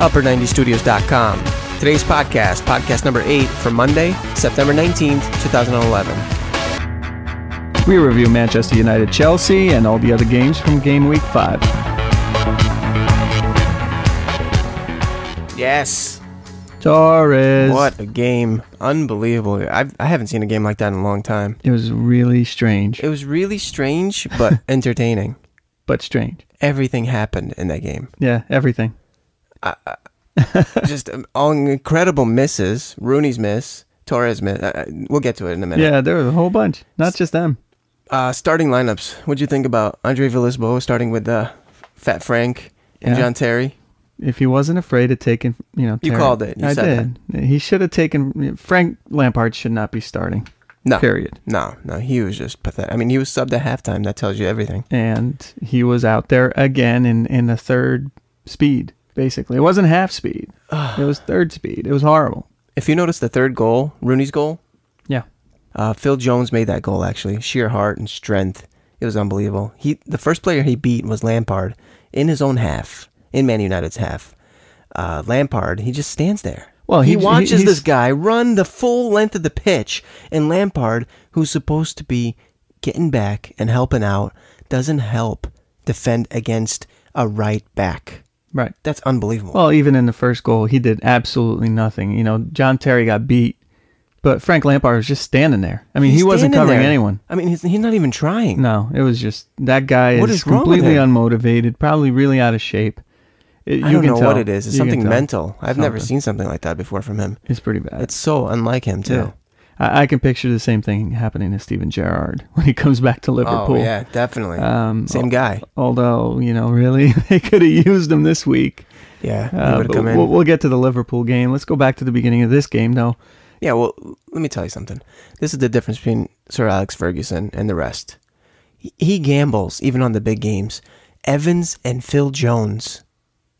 upper90studios.com. Today's podcast number 8 for Monday, September 19th, 2011. We review Manchester United, Chelsea, and all the other games from game week 5. Yes. Torres. What a game. Unbelievable. I haven't seen a game like that in a long time. It was really strange. It was really strange, but entertaining. But strange. Everything happened in that game. Yeah, everything. Just all incredible misses. Rooney's miss. Torres miss. We'll get to it in a minute. Yeah, there was a whole bunch. Not just them. Starting lineups. What'd you think about Andre Villas-Boas starting with Fat Frank and John Terry? If he wasn't afraid of taking, Terry, you called it. You said that. He should have taken. Frank Lampard should not be starting. No. Period. No. He was just pathetic. I mean, he was subbed at halftime. That tells you everything. And he was out there again in the third speed, basically. It wasn't half speed. It was third speed. It was horrible. If you notice the third goal, Rooney's goal. Yeah. Phil Jones made that goal, actually. Sheer heart and strength. It was unbelievable. The first player he beat was Lampard in his own half. In Man United's half. Lampard, he just stands there. Well, he watches this guy run the full length of the pitch, and Lampard, who's supposed to be getting back and helping out, doesn't help defend against a right back. Right. That's unbelievable. Well, even in the first goal, he did absolutely nothing. John Terry got beat, but Frank Lampard was just standing there. I mean, he wasn't covering anyone. I mean, he's not even trying. No, it was just, that guy is completely unmotivated, probably really out of shape. I don't know what it is. It's something mental. I've never seen something like that before from him. It's pretty bad. It's so unlike him, too. Yeah. I can picture the same thing happening to Steven Gerrard when he comes back to Liverpool. Oh, yeah, definitely. Same guy. Although, really, they could have used him this week. Yeah, he would have come in. We'll get to the Liverpool game. Let's go back to the beginning of this game, though. Yeah, well, let me tell you something. This is the difference between Sir Alex Ferguson and the rest. He gambles, even on the big games. Evans and Phil Jones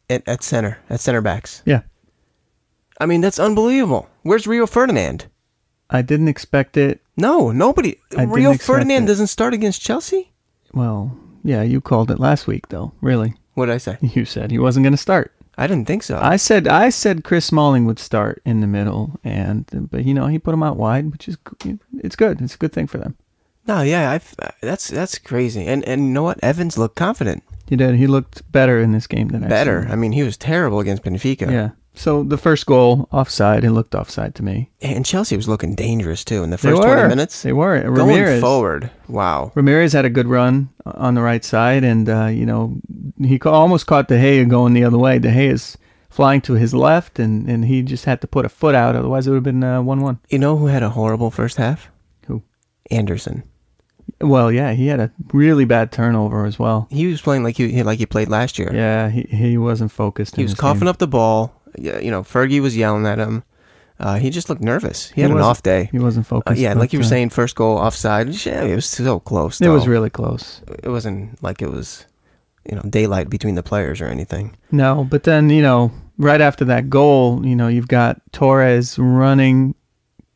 at center backs. Yeah. I mean, that's unbelievable. Where's Rio Ferdinand? I didn't expect it. No, nobody. Rio Ferdinand doesn't start against Chelsea? Well, yeah, you called it last week, though. Really? What did I say? You said he wasn't going to start. I didn't think so. I said Chris Smalling would start in the middle, but he put him out wide, which is it's good. It's a good thing for them. No, yeah, that's crazy. And you know what? Evans looked confident. He did. He looked better in this game than better. I mean, he was terrible against Benfica. Yeah. So the first goal, offside. It looked offside to me. And Chelsea was looking dangerous, too, in the first 20 minutes. They were. Going forward. Wow. Ramirez had a good run on the right side, and, he almost caught De Gea going the other way. De Gea is flying to his left, and he just had to put a foot out. Otherwise, it would have been 1-1. You know who had a horrible first half? Who? Anderson. Well, yeah, he had a really bad turnover as well. He was playing like he played last year. Yeah, he wasn't focused. He was coughing up the ball. Fergie was yelling at him. He just looked nervous. He had an off day. He wasn't focused. Like you were saying, first goal offside. Yeah, it was so close. It was really close. It wasn't like it was, daylight between the players or anything. No, but then, right after that goal, you've got Torres running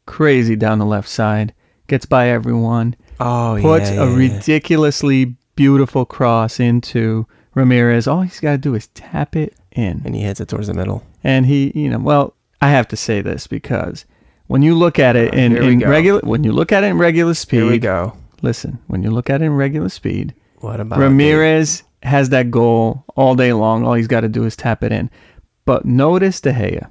crazy down the left side, gets by everyone. Puts a ridiculously beautiful cross into Ramirez. All he's got to do is tap it in. And he hits it towards the middle. And I have to say this because when you look at it in regular speed. Here we go. Listen, when you look at it in regular speed. What about Ramirez has that goal all day long. All he's got to do is tap it in. But notice De Gea.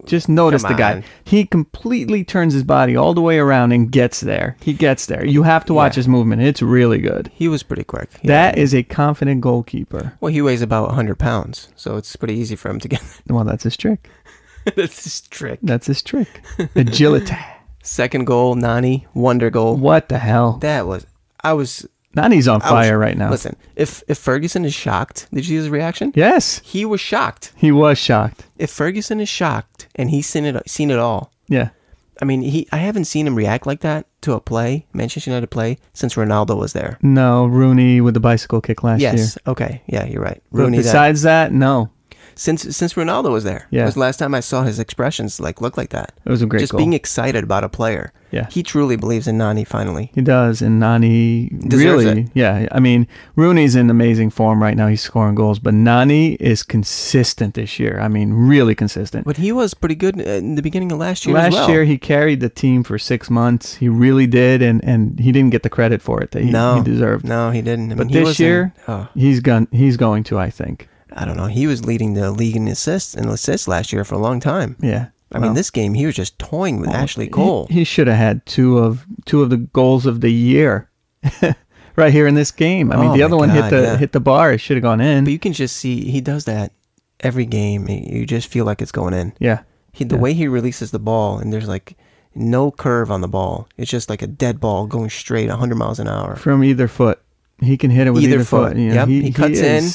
Just notice the guy. He completely turns his body all the way around and gets there. He gets there. You have to watch his movement. It's really good. He was pretty quick. That is a confident goalkeeper. Well, he weighs about 100 pounds, so it's pretty easy for him to get there. Well, that's his trick. That's his trick. That's his trick. Agility. Second goal, Nani, wonder goal. What the hell? Nani's on fire right now. Listen, if Ferguson is shocked, did you see his reaction? Yes. He was shocked. He was shocked. If Ferguson is shocked and he's seen it all. Yeah. I mean, I haven't seen him react like that to a Manchester United play, since Ronaldo was there. No, Rooney with the bicycle kick last year. Yes. Okay. Yeah, you're right. Rooney. But besides that, no. since Ronaldo was there. Yeah. It was the last time I saw his expressions look like that. It was a great Just goal. being excited about a player. Yeah. He truly believes in Nani finally. He does, and Nani Deserves really, it. yeah. I mean, Rooney's in amazing form right now. He's scoring goals, but Nani is consistent this year. I mean, really consistent. But he was pretty good in the beginning of last year as well. Last year, he carried the team for 6 months. He really did, and he didn't get the credit for it that he deserved. No, he didn't. I But mean, this year, he's going to, I think. I don't know. He was leading the league in assists last year for a long time. Yeah. I mean, this game, he was just toying with Ashley Cole. He should have had two of the goals of the year right here in this game. I mean, the other one hit the bar. It should have gone in. But you can just see he does that every game. You just feel like it's going in. Yeah. The way he releases the ball, and there's like no curve on the ball. It's just like a dead ball going straight 100 miles an hour. From either foot. He can hit it with either foot. You know, yep. He cuts in.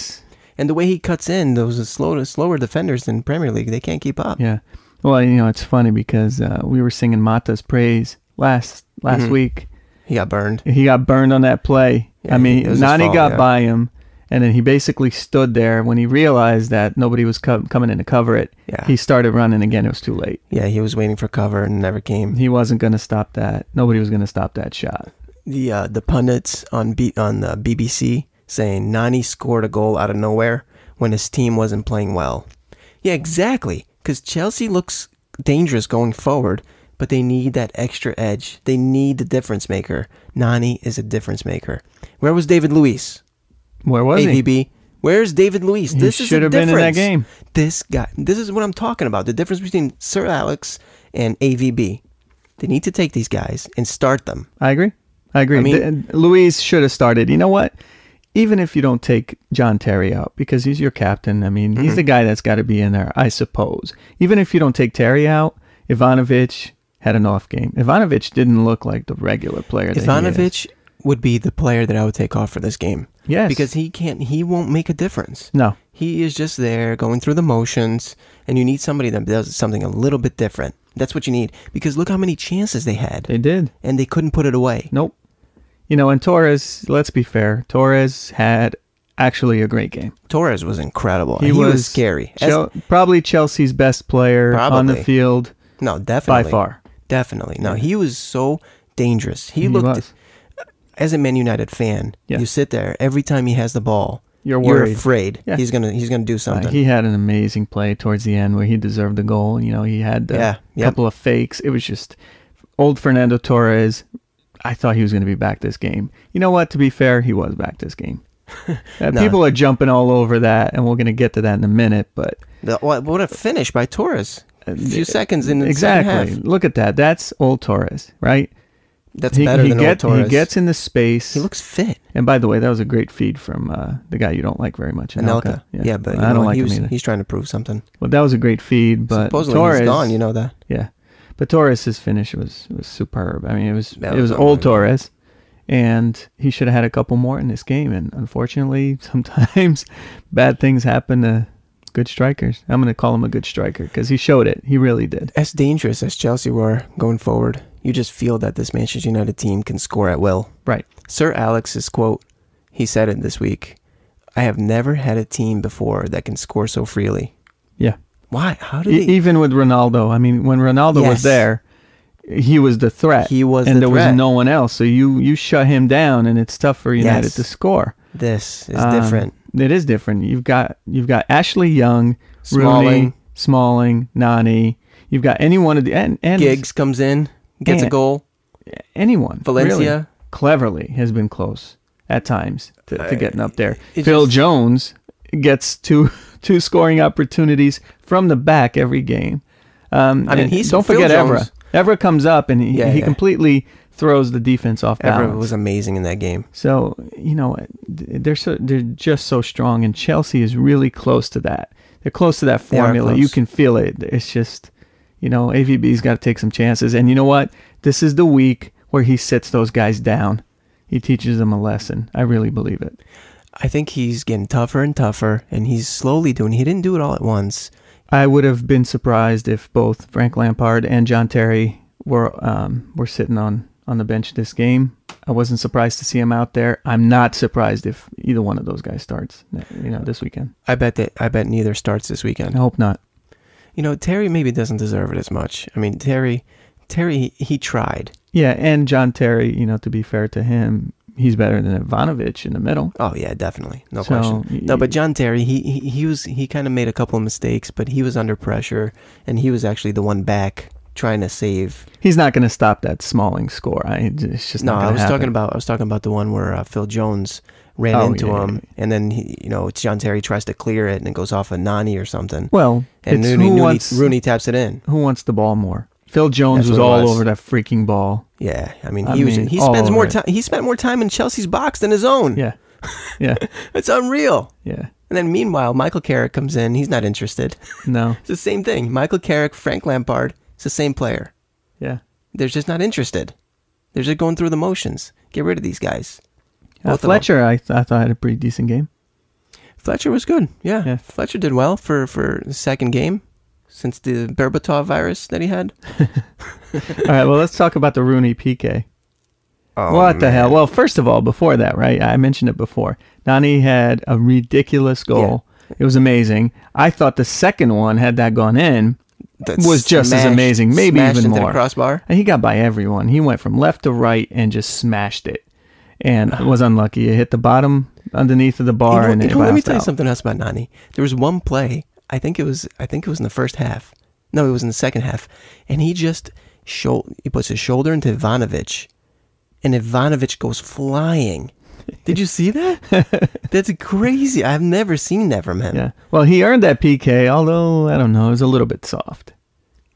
And the way he cuts in, those slower defenders in Premier League, they can't keep up. Yeah. Well, you know, it's funny because we were singing Mata's praise last week. He got burned. He got burned on that play. Yeah, I mean, Nani got by him, and then he basically stood there. When he realized that nobody was coming in to cover it, he started running again. It was too late. Yeah, he was waiting for cover and never came. He wasn't going to stop that. Nobody was going to stop that shot. The pundits on the BBC saying Nani scored a goal out of nowhere when his team wasn't playing well. Yeah, exactly. Because Chelsea looks dangerous going forward, but they need that extra edge. They need the difference maker. Nani is a difference maker. Where was David Luiz? Where was AVB? Where's David Luiz? He should have been in that game. This guy. This is what I'm talking about. The difference between Sir Alex and AVB. They need to take these guys and start them. I agree. I mean, Luiz should have started. You know what? Even if you don't take John Terry out, because he's your captain, I mean, he's the guy that's got to be in there, I suppose. Even if you don't take Terry out, Ivanovic had an off game. Ivanovic didn't look like the regular player that Ivanovic would be the player that I would take off for this game. Yes. Because he won't make a difference. No. He is just there going through the motions, and you need somebody that does something a little bit different. That's what you need. Because look how many chances they had. They did. And they couldn't put it away. Nope. You know, and Torres, let's be fair, Torres had actually a great game. Torres was incredible. He was scary. Probably Chelsea's best player on the field. No, definitely. By far. Definitely. No, he was so dangerous. He looked, as a Man United fan, you sit there, every time he has the ball, you're worried. You're afraid he's gonna do something. He had an amazing play towards the end where he deserved the goal. You know, he had a couple of fakes. It was just old Fernando Torres. I thought he was going to be back this game. You know what? To be fair, he was back this game. People are jumping all over that, and we're going to get to that in a minute. But what a finish by Torres! A few seconds in the second half. Look at that. That's old Torres, right? That's better than old Torres. He gets in the space. He looks fit. And by the way, that was a great feed from the guy you don't like very much, Anelka. Yeah, but I don't like him either. He's trying to prove something. Well, that was a great feed, but supposedly Torres, he's gone. You know that. Yeah. But Torres' finish was superb. I mean, it was old Torres, and he should have had a couple more in this game. And unfortunately, sometimes bad things happen to good strikers. I'm going to call him a good striker because he showed it. He really did. As dangerous as Chelsea were going forward, you just feel that this Manchester United team can score at will. Right. Sir Alex's quote, he said it this week, "I have never had a team before that can score so freely." Yeah. Why? How did he? Even with Ronaldo, I mean, when Ronaldo was there, he was the threat. He was, and there was no one else. So you shut him down, and it's tough for United to score. This is different. It is different. You've got Ashley Young, Rooney, Smalling, Nani. You've got any one of the and Giggs comes in, gets a goal. Anyone. Valencia really, cleverly has been close at times to getting up there. Phil Jones gets two scoring opportunities from the back every game. I mean, don't forget Evra. Evra comes up and he completely throws the defense off balance. Evra was amazing in that game. So, you know, they're just so strong, and Chelsea is really close to that. They're close to that formula. You can feel it. It's just, you know, AVB's got to take some chances. And you know what? This is the week where he sits those guys down. He teaches them a lesson. I really believe it. I think he's getting tougher and tougher, and he's slowly doing it. He didn't do it all at once. I would have been surprised if both Frank Lampard and John Terry were sitting on the bench this game. I wasn't surprised to see him out there. I'm not surprised if either one of those guys starts, this weekend. I bet neither starts this weekend. I hope not. Terry maybe doesn't deserve it as much. I mean, Terry, he tried. Yeah, and John Terry, to be fair to him, he's better than Ivanovic in the middle. Oh yeah, definitely, no question. No, but John Terry, he kind of made a couple of mistakes, but he was under pressure, and he was actually the one back trying to save. He's not going to stop that Smalling score. It's just not. No, I was talking about the one where Phil Jones ran into him, and then it's John Terry tries to clear it, and it goes off a Nani or something. Well, and Rooney taps it in. Who wants the ball more? Phil Jones was all over that freaking ball. Yeah, he spends more time. He spent more time in Chelsea's box than his own. Yeah. It's unreal. Yeah. And then meanwhile, Michael Carrick comes in. He's not interested. No. It's the same thing. Michael Carrick, Frank Lampard. It's the same player. Yeah. They're just not interested. They're just going through the motions. Get rid of these guys. Fletcher, I thought had a pretty decent game. Fletcher was good. Yeah. Fletcher did well for the second game since the Berbatov virus that he had. All right, well, let's talk about the Rooney PK. Oh, what the hell? Well, first of all, before that, right? I mentioned it before. Nani had a ridiculous goal. Yeah. It was amazing. I thought the second one, had that gone in, was just as amazing, maybe even more. The crossbar. And he got by everyone. He went from left to right and just smashed it, and was unlucky. It hit the bottom underneath of the bar, and it let me tell you out. something else about Nani. There was one play. I think it was in the first half. No, it was in the second half, and he puts his shoulder into Ivanovic, and Ivanovic goes flying. Did you see that? That's crazy. I've never seen that from him. Yeah. Well, he earned that PK, although, I don't know, it was a little bit soft.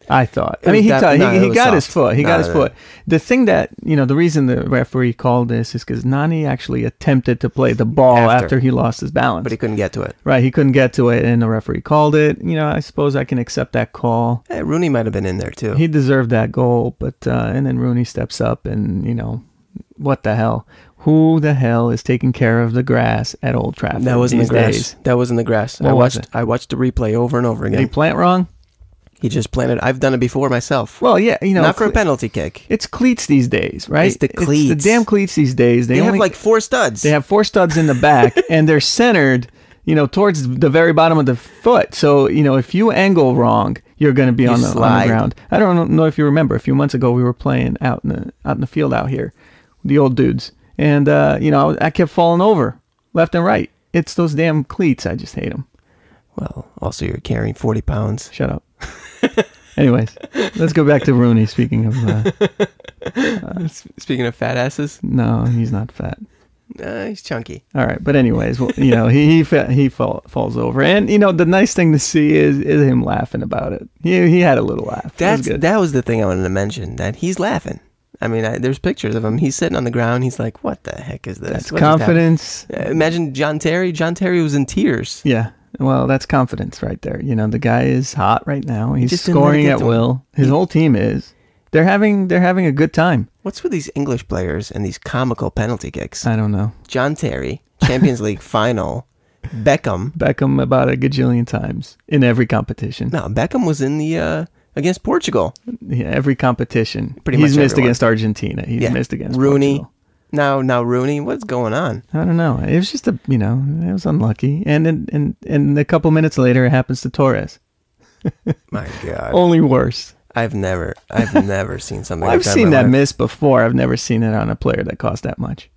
I thought. He got his foot. He got his foot. The thing that, the reason the referee called this is because Nani actually attempted to play the ball after he lost his balance. But he couldn't get to it. Right, he couldn't get to it, and the referee called it. I suppose I can accept that call. Hey, Rooney might have been in there, too. He deserved that goal, but, and then Rooney steps up, and, what the hell? Who the hell is taking care of the grass at Old Trafford? That wasn't the grass. Days? That wasn't the grass. I watched the replay over and over again. Did he plant wrong? He just planted. I've done it before myself. Well, yeah, not for a penalty kick. It's cleats these days, right? It's the cleats. It's the damn cleats these days. They have like 4 studs. They have 4 studs in the back, and they're centered, towards the very bottom of the foot. So, if you angle wrong, you're going to be on the ground. I don't know if you remember. A few months ago, we were playing out in the field out here, the old dudes, and I kept falling over left and right. It's those damn cleats. I just hate them. Well, also you're carrying 40 pounds. Shut up. Anyways, let's go back to Rooney. Speaking of fat asses. No, he's not fat. He's chunky. All right, but anyways, well, he falls over, and the nice thing to see is him laughing about it. He had a little laugh. That was the thing I wanted to mention. That he's laughing. I mean, there's pictures of him. He's sitting on the ground. He's like, "What the heck is this?" That's confidence. Imagine John Terry. John Terry was in tears. Yeah. Well, that's confidence right there. The guy is hot right now. He's scoring at will. His whole team is. They're having a good time. What's with these English players and these comical penalty kicks? I don't know. John Terry, Champions League final. Beckham about a gajillion times in every competition. No, Beckham was in the against Portugal. Yeah, every competition. He's missed against Argentina. He's missed against Rooney. Portugal. Now Rooney, what's going on? I don't know. It was just it was unlucky. And a couple minutes later, it happens to Torres. My God. Only worse. I've never seen something like that. I've seen that miss before. I've never seen it on a player that cost that much.